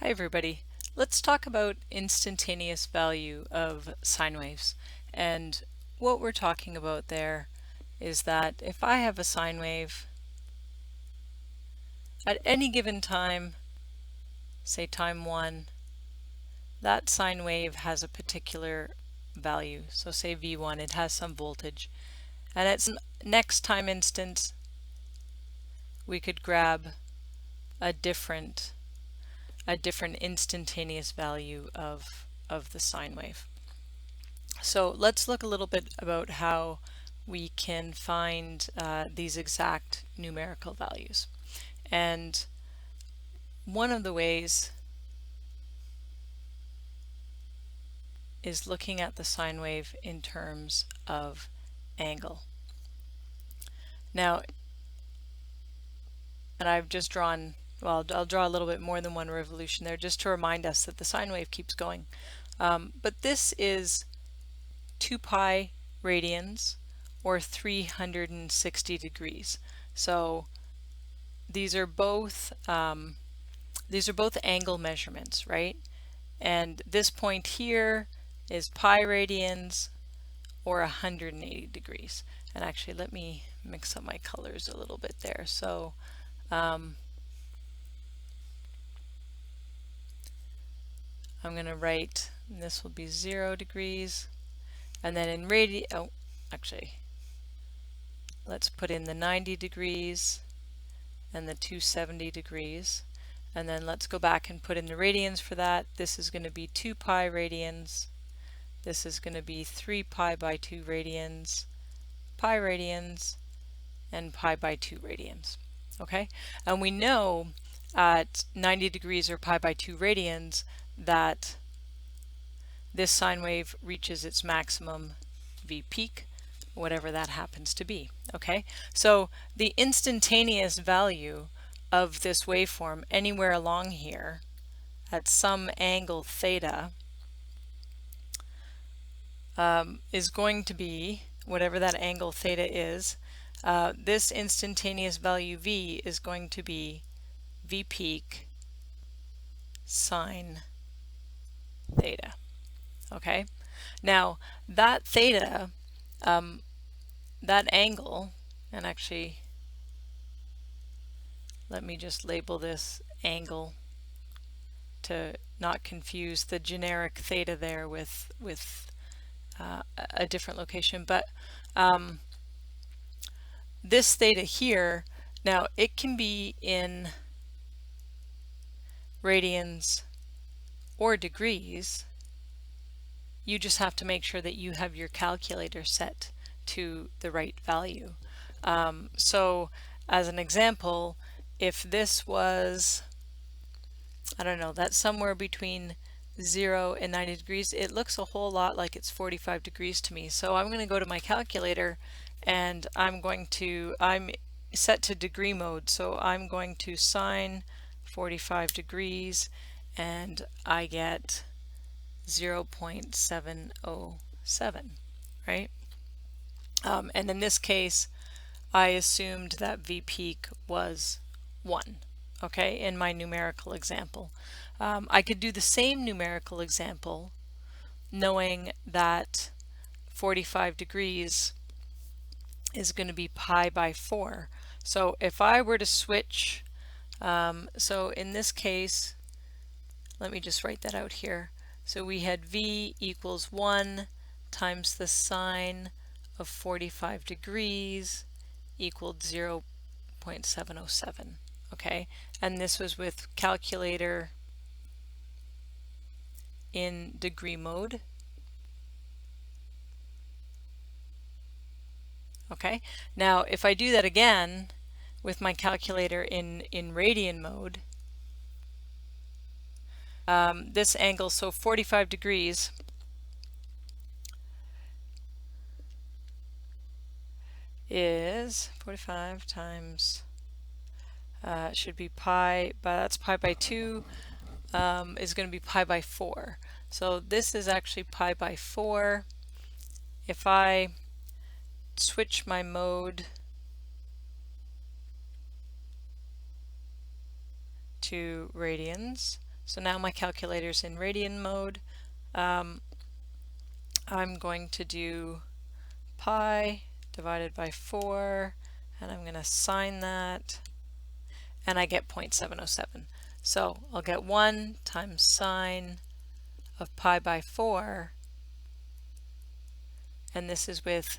Hi everybody. Let's talk about instantaneous value of sine waves. And what we're talking about there is that if I have a sine wave at any given time, say time 1, that sine wave has a particular value. So say V1, it has some voltage. And at some next time instance, we could grab a different instantaneous value of the sine wave. So let's look a little bit about how we can find these exact numerical values. And one of the ways is looking at the sine wave in terms of angle. Now, and I've just drawn, well, I'll draw a little bit more than one revolution there just to remind us that the sine wave keeps going. But this is 2 pi radians or 360 degrees. So these are both angle measurements, right? And this point here is pi radians or 180 degrees. And actually, let me mix up my colors a little bit there. So I'm going to write, and this will be 0 degrees. And then in let's put in the 90 degrees and the 270 degrees. And then let's go back and put in the radians for that. This is going to be 2 pi radians. This is going to be 3 pi by 2 radians, pi radians, and pi by 2 radians. Okay? And we know at 90 degrees or pi by 2 radians that this sine wave reaches its maximum V peak, whatever that happens to be. Okay? So the instantaneous value of this waveform anywhere along here at some angle theta is going to be, whatever that angle theta is, this instantaneous value V is going to be V peak sine theta. Okay? Now that theta, that angle, and actually let me just label this angle to not confuse the generic theta there with a different location, but this theta here, now it can be in radians or degrees. You just have to make sure that you have your calculator set to the right value. So as an example, if this was, I don't know, that's somewhere between 0 and 90 degrees, it looks a whole lot like it's 45 degrees to me. So I'm going to go to my calculator and I'm set to degree mode, so I'm going to sine 45 degrees and I get 0.707, right? And in this case, I assumed that V peak was 1, okay, in my numerical example. I could do the same numerical example knowing that 45 degrees is going to be pi by 4. So if I were to switch, so in this case, let me just write that out here. So we had V equals 1 times the sine of 45 degrees equaled 0.707. Okay, and this was with calculator in degree mode. Okay, now if I do that again with my calculator in radian mode, this angle, so 45 degrees, is 45 times, should be pi, but that's pi by 2, is going to be pi by 4. So this is actually pi by 4. If I switch my mode to radians, So now my calculator's in radian mode. I'm going to do pi divided by 4, and I'm going to sine that, and I get 0.707. So I'll get 1 times sine of pi by 4, and this is with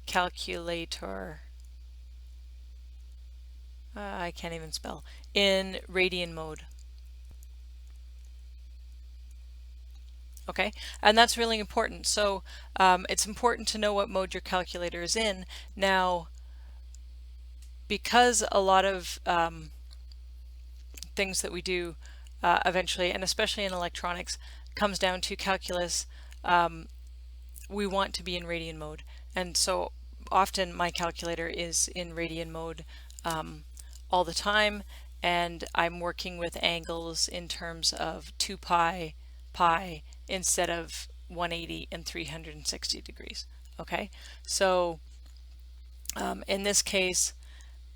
calculator, I can't even spell, in radian mode. Okay, and that's really important. So it's important to know what mode your calculator is in. Now, because a lot of things that we do eventually, and especially in electronics, comes down to calculus, we want to be in radian mode. And so often my calculator is in radian mode all the time, and I'm working with angles in terms of 2 pi, pi, instead of 180 and 360 degrees. Okay, so in this case,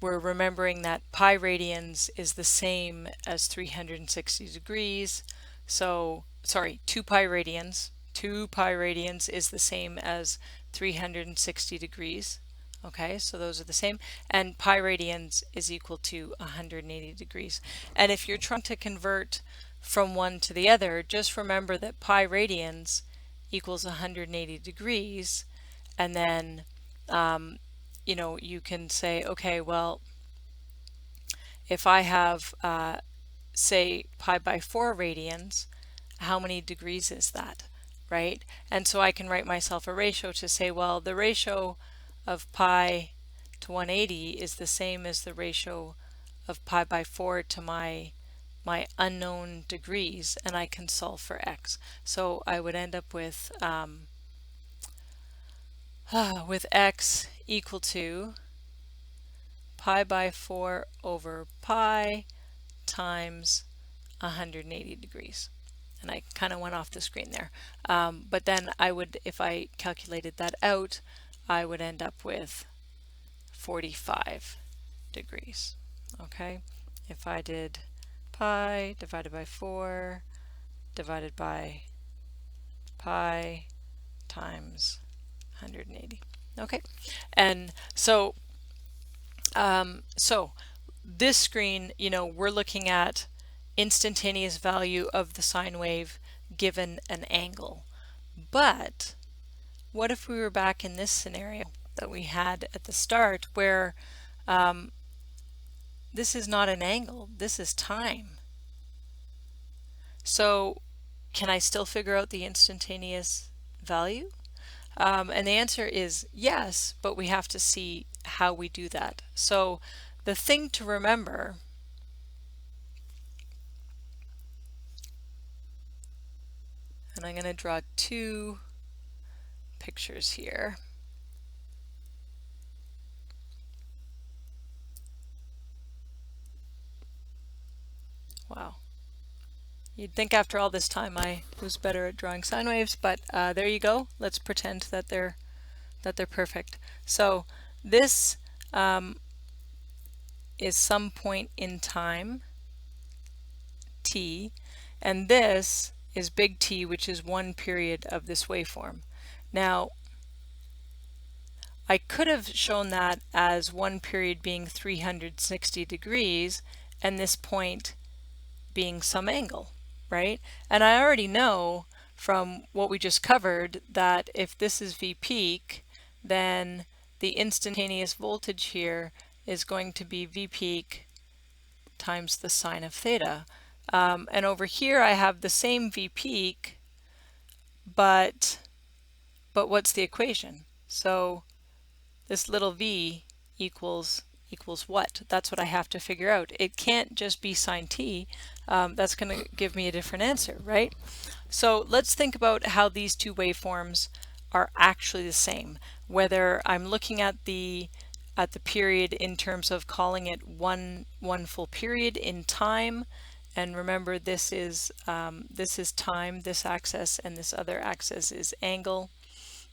we're remembering that pi radians is the same as 360 degrees. So, sorry, 2 pi radians. 2 pi radians is the same as 360 degrees. Okay, so those are the same. And pi radians is equal to 180 degrees. And if you're trying to convert from one to the other, just remember that pi radians equals 180 degrees. And then you know, you can say, okay, well, if I have, say, pi by 4 radians, how many degrees is that, right? And so I can write myself a ratio to say, well, the ratio of pi to 180 is the same as the ratio of pi by 4 to my unknown degrees, and I can solve for x. So I would end up with x equal to pi by 4 over pi times 180 degrees. And I kind of went off the screen there. But then I would, if I calculated that out, I would end up with 45 degrees. Okay, if I did pi divided by 4 divided by pi times 180. Okay, and so this screen, you know, we're looking at instantaneous value of the sine wave given an angle. But what if we were back in this scenario that we had at the start, where this is not an angle, this is time? So can I still figure out the instantaneous value? And the answer is yes, but we have to see how we do that. So the thing to remember and I'm going to draw two pictures here. Wow. You'd think after all this time I was better at drawing sine waves, but there you go. Let's pretend that they're perfect. So this is some point in time, t, and this is big T, which is one period of this waveform. Now, I could have shown that as one period being 360 degrees and this point being some angle, right? And I already know from what we just covered that if this is V peak, then the instantaneous voltage here is going to be V peak times the sine of theta. And over here I have the same V peak, but what's the equation? So this little v equals what? That's what I have to figure out. It can't just be sine t. That's going to give me a different answer, right? So let's think about how these two waveforms are actually the same. Whether I'm looking at the period in terms of calling it one full period in time, and remember this is time, this axis, and this other axis is angle.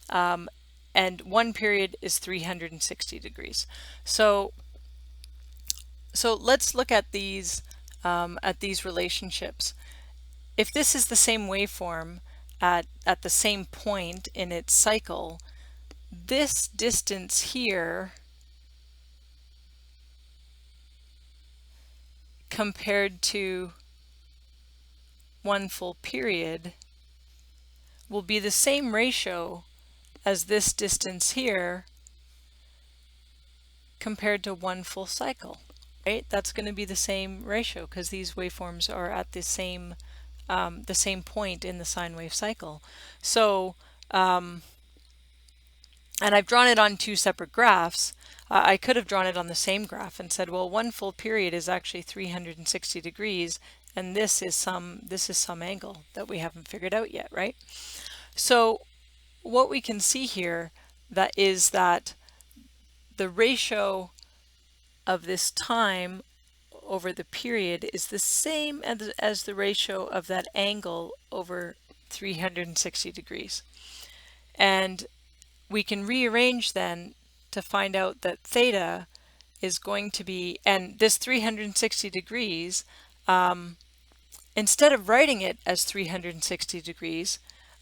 And one period is 360 degrees. So let's look at these relationships. if this is the same waveform at the same point in its cycle, this distance here compared to one full period will be the same ratio as this distance here compared to one full cycle, right? That's going to be the same ratio because these waveforms are at the same point in the sine wave cycle. So, and I've drawn it on two separate graphs. I could have drawn it on the same graph and said, well, one full period is actually 360 degrees, and this is some angle that we haven't figured out yet, right? So what we can see here is that the ratio of this time over the period is the same as the ratio of that angle over 360 degrees. And we can rearrange then to find out that theta is going to be, and this 360 degrees, instead of writing it as 360 degrees,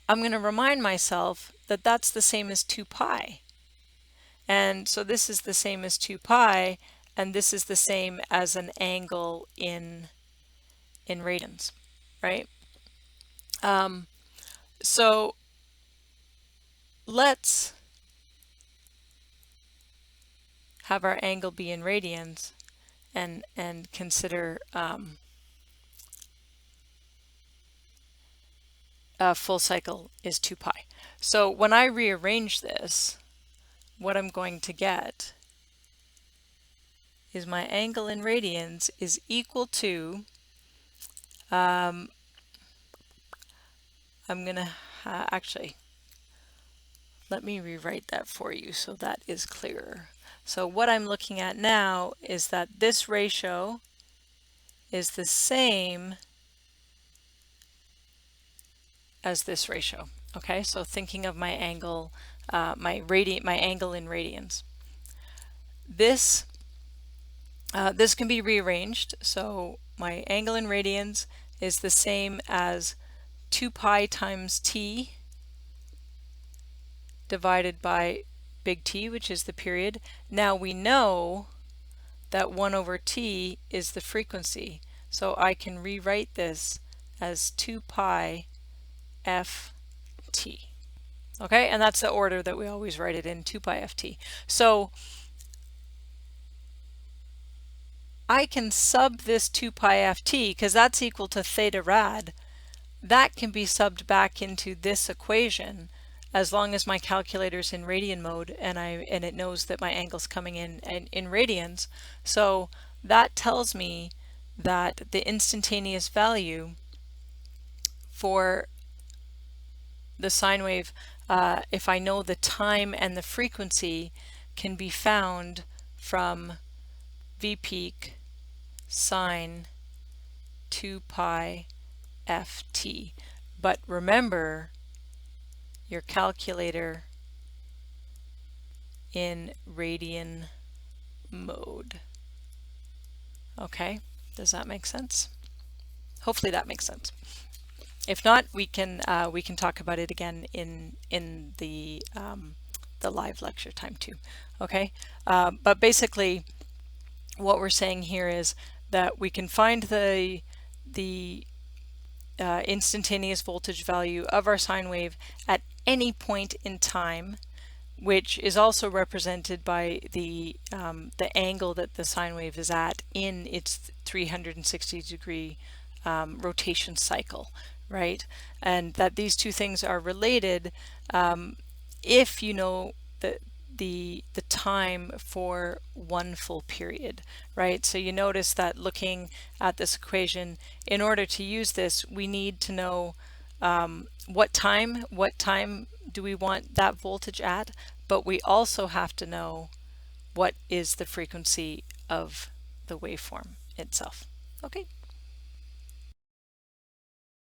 I'm going to remind myself that that's the same as 2 pi. And so this is the same as 2 pi, and this is the same as an angle in radians, right? So let's have our angle be in radians and consider a full cycle is 2 pi. So when I rearrange this, what I'm going to get is my angle in radians is equal to, I'm going to actually, let me rewrite that for you so that is clearer. So what I'm looking at now is that this ratio is the same as this ratio. Okay, so thinking of my angle, my angle in radians. This can be rearranged. So my angle in radians is the same as 2 pi times t divided by big T, which is the period. Now we know that 1 over t is the frequency. So I can rewrite this as 2 pi ft. Okay, and that's the order that we always write it in, 2 pi ft. So I can sub this 2 pi ft because that's equal to theta rad. That can be subbed back into this equation as long as my calculator's in radian mode and it knows that my angle's coming in radians. So that tells me that the instantaneous value for the sine wave, if I know the time and the frequency, can be found from v peak sine 2 pi ft. But remember your calculator in radian mode. Okay, does that make sense? Hopefully that makes sense. If not, we can talk about it again in the live lecture time too. Okay, but basically what we're saying here is that we can find the instantaneous voltage value of our sine wave at any point in time, which is also represented by the angle that the sine wave is at in its 360 degree rotation cycle, right? And that these two things are related if you know the time for one full period, right? So you notice that looking at this equation, in order to use this, we need to know what time do we want that voltage at, but we also have to know what is the frequency of the waveform itself. Okay.